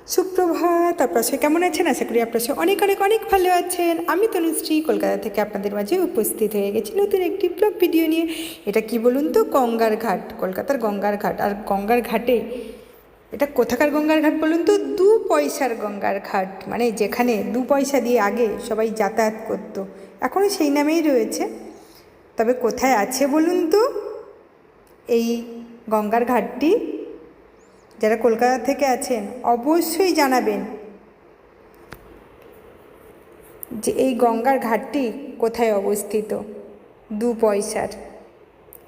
সুপ্রভাত। আপনারা সবাই কেমন আছেন? আশা করি আপনারা সবাই অনেক অনেক অনেক ভালো আছেন। আমি তনুশ্রী কলকাতা থেকে আপনাদের মাঝে উপস্থিত হয়ে গেছি নতুন একটি ব্লগ ভিডিও নিয়ে। এটা কি বলুন তো, গঙ্গার ঘাট, কলকাতার গঙ্গার ঘাট। আর গঙ্গার ঘাটে, এটা কোথাকার গঙ্গার ঘাট বলুন তো? 2 পয়সার গঙ্গার ঘাট, মানে যেখানে 2 পয়সা দিয়ে আগে সবাই যাতায়াত করতো, এখনও সেই নামেই রয়েছে। তবে কোথায় আছে বলুন তো এই গঙ্গার ঘাটটি? যারা কলকাতা থেকে আছেন অবশ্যই জানাবেন যে এই গঙ্গার ঘাটটি কোথায় অবস্থিত। 2 পয়সার,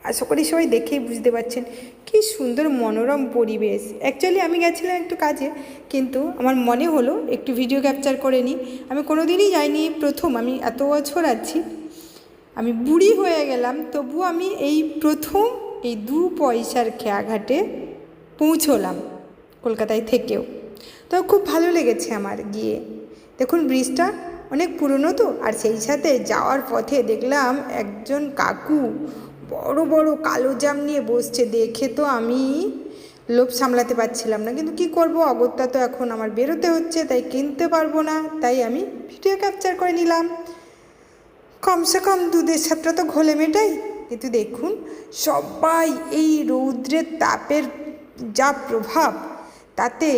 আশা করি সবাই দেখেই বুঝতে পারছেন কি সুন্দর মনোরম পরিবেশ। অ্যাকচুয়ালি আমি গেছিলাম একটু কাজে, কিন্তু আমার মনে হলো একটু ভিডিও ক্যাপচার করে নিই। আমি কোনো দিনই যাইনি, প্রথম। আমি এত বছর আছি, আমি বুড়ি হয়ে গেলাম, তবু আমি এই প্রথম এই 2 পয়সার খেয়াঘাটে পৌঁছলাম কলকাতায় থেকেও। তো খুব ভালো লেগেছে আমার গিয়ে। দেখুন ব্রিজটা অনেক পুরনো তো, আর সেই সাথে যাওয়ার পথে দেখলাম একজন কাকু বড় বড় কালো জাম নিয়ে বসছে। দেখে তো আমি লোভ সামলাতে পারছিলাম না, কিন্তু কি করব, অগত্যা তো এখন আমার বেরোতে হচ্ছে, তাই কিনতে পারবো না, তাই আমি ভিডিও ক্যাপচার করে নিলাম। কমসে কম দুধের সাথে তো ঘোলে মেটাই। কিন্তু দেখুন সবাই এই রৌদ্রের তাপের যা প্রভাব, তাতে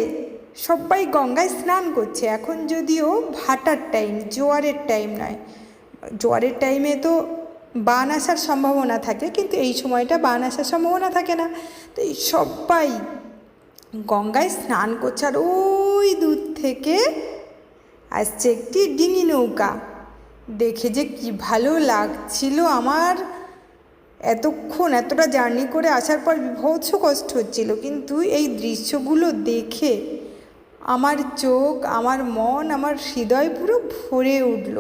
সবাই গঙ্গায় স্নান করছে। এখন যদিও ভাটার টাইম, জোয়ারের টাইম নয়। জোয়ারের টাইমে তো বান আসার সম্ভাবনা থাকে, কিন্তু এই সময়টা বান আসার সম্ভাবনা থাকে না। তো এই সবাই গঙ্গায় স্নান করছে, আর ওই দূর থেকে আসছে একটি ডিঙি নৌকা। দেখে যে কি ভালো লাগছিল আমার। এতক্ষণ এতটা জার্নি করে আসার পর বিভৎস কষ্ট হচ্ছিল, কিন্তু এই দৃশ্যগুলো দেখে আমার চোখ, আমার মন, আমার হৃদয় পুরো ভরে উঠল।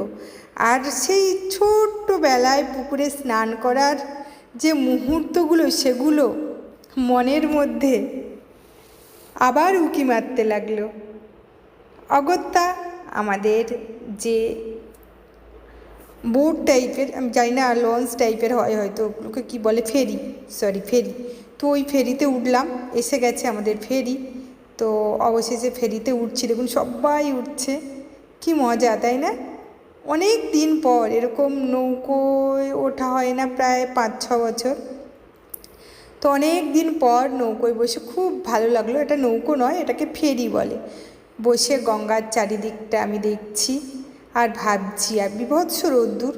আর সেই ছোট্টবেলায় পুকুরে স্নান করার যে মুহূর্তগুলো, সেগুলো মনের মধ্যে আবার উঁকি মারতে লাগলো। অগত্যা আমাদের যে বোট টাইপের, আমি জানি না, লঞ্চ টাইপের হয় হয়তো, ওকে কী বলে, ফেরি, সরি ফেরি। তো ওই ফেরিতে উঠলাম, এসে গেছে আমাদের ফেরি। তো অবশেষে ফেরিতে উঠছি, দেখুন সবাই উঠছে, কি মজা তাই না? অনেক দিন পর এরকম নৌকোয় ওঠা হয় না, প্রায় 5-6 বছর। তো অনেক দিন পর নৌকোয় বসে খুব ভালো লাগলো। এটা নৌকো নয়, এটাকে ফেরি বলে। বসে গঙ্গার চারিদিকটা আমি দেখছি আর ভাবছি, আর বিভৎস রোদ্দুর,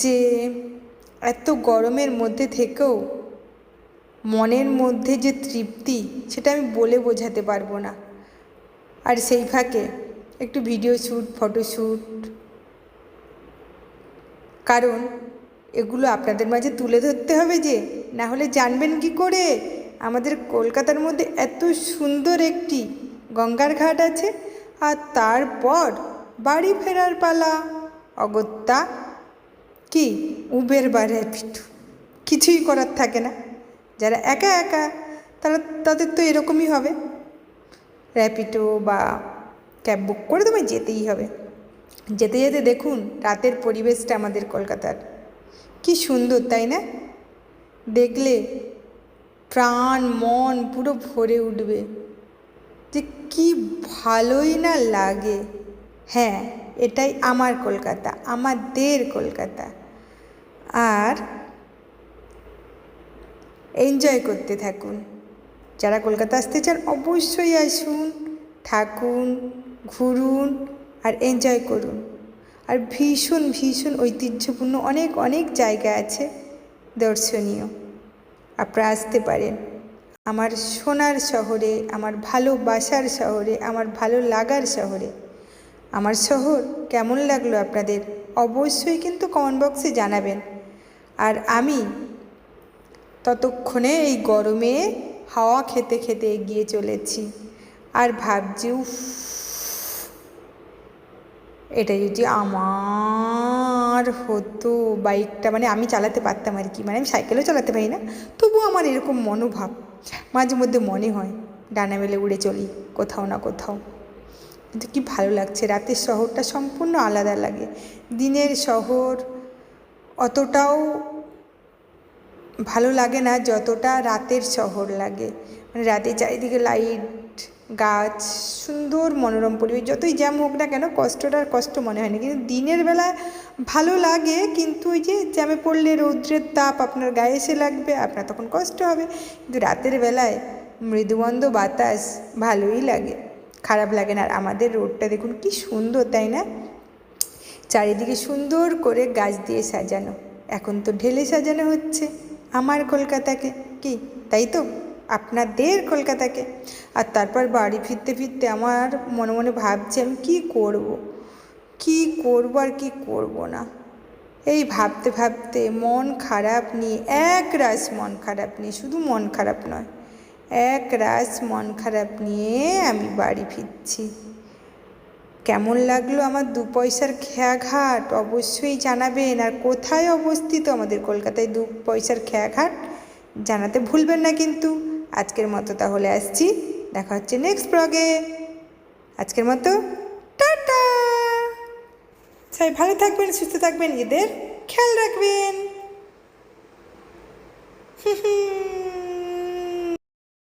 যে এত গরমের মধ্যে থেকেও মনের মধ্যে যে তৃপ্তি, সেটা আমি বলে বোঝাতে পারবো না। আর সেই ফাঁকে একটু ভিডিও শ্যুট, ফটোশ্যুট, কারণ এগুলো আপনাদের মাঝে তুলে ধরতে হবে, যে না হলে জানবেন কি করে আমাদের কলকাতার মধ্যে এত সুন্দর একটি গঙ্গার ঘাট আছে। আর তারপর বাড়ি ফেরার পালা। অগত্যা কি উবের বা র্যাপিডো, কিছুই করার থাকে না। যারা একা একা, তাদের তো এরকমই হবে, র্যাপিডো বা ক্যাব বুক করে তোমায় যেতেই হবে। যেতে যেতে দেখুন রাতের পরিবেশটা আমাদের কলকাতার কি সুন্দর, তাই না? দেখলে প্রাণ মন পুরো ভরে উঠবে, যে কি ভালোই না লাগে। হ্যাঁ, এটাই আমার কলকাতা, আমাদের কলকাতা। আর এনজয় করতে থাকুন। যারা কলকাতা আসতে চান অবশ্যই আসুন, থাকুন, ঘুরুন আর এনজয় করুন। আর ভীষণ ভীষণ ঐতিহ্যপূর্ণ অনেক অনেক জায়গা আছে দর্শনীয়, আপনারা আসতে পারেন। আমার সোনার শহরে, আমার ভালোবাসার শহরে, আমার ভালো লাগার শহরে। আমার শহর কেমন লাগলো আপনাদের অবশ্যই কিন্তু কমেন্ট বক্সে জানাবেন। আর আমি ততক্ষণে এই গরমে হাওয়া খেতে খেতে এগিয়ে চলেছি, আর ভাবছি উফ, এটা যদি আমার হতো বাইকটা, মানে আমি চালাতে পারতাম আর কি, মানে আমি সাইকেলও চালাতে পারি না, তবুও আমার এরকম মনোভাব মাঝে মধ্যে মনে হয় ডানা মেলে উড়ে চলি কোথাও না কোথাও। কিন্তু কি ভালো লাগছে, রাতের শহরটা সম্পূর্ণ আলাদা লাগে। দিনের শহর অতটাও ভালো লাগে না যতটা রাতের শহর লাগে। মানে রাতে চারিদিকে লাইট, গাছ, সুন্দর মনোরম পরিবেশ। যতই জ্যাম হোক না কেন কষ্টটা আর কষ্ট মনে হয় না, কিন্তু দিনের বেলা ভালো লাগে, কিন্তু ওই যে জ্যামে পড়লে রৌদ্রের তাপ আপনার গায়ে এসে লাগবে, আপনার তখন কষ্ট হবে। কিন্তু রাতের বেলায় মৃদুমন্দ বাতাস ভালোই লাগে, খারাপ লাগে না। আর আমাদের রোডটা দেখুন কি সুন্দর, তাই না? চারিদিকে সুন্দর করে গাছ দিয়ে সাজানো। এখন তো ঢেলে সাজানো হচ্ছে আমার কলকাতাকে, কি তাই তো? আপনাদের কলকাতাকে। আর তারপর বাড়ি ফিরতে ফিরতে আমার মনে মনে ভাবছি আমি কী করব, কী করব আর কী করব না। এই ভাবতে ভাবতে মন খারাপ নিয়ে, এক রাশ মন খারাপ নিয়ে, শুধু মন খারাপ নয়, এক রাশ মন খারাপ নিয়ে আমি বাড়ি ফিরছি। কেমন লাগলো আমার 2 পয়সার খেয়াঘাট অবশ্যই জানাবেন। আর কোথায় অবস্থিত আমাদের কলকাতায় 2 পয়সার খেয়াঘাট জানাতে ভুলবেন না কিন্তু। আজকের মতো তাহলে আসছি, দেখা হচ্ছে নেক্সট ব্লগে। আজকের মতো টাটা। সবাই ভালো থাকবেন, সুস্থ থাকবেন, নিজেদের খেয়াল রাখবেন।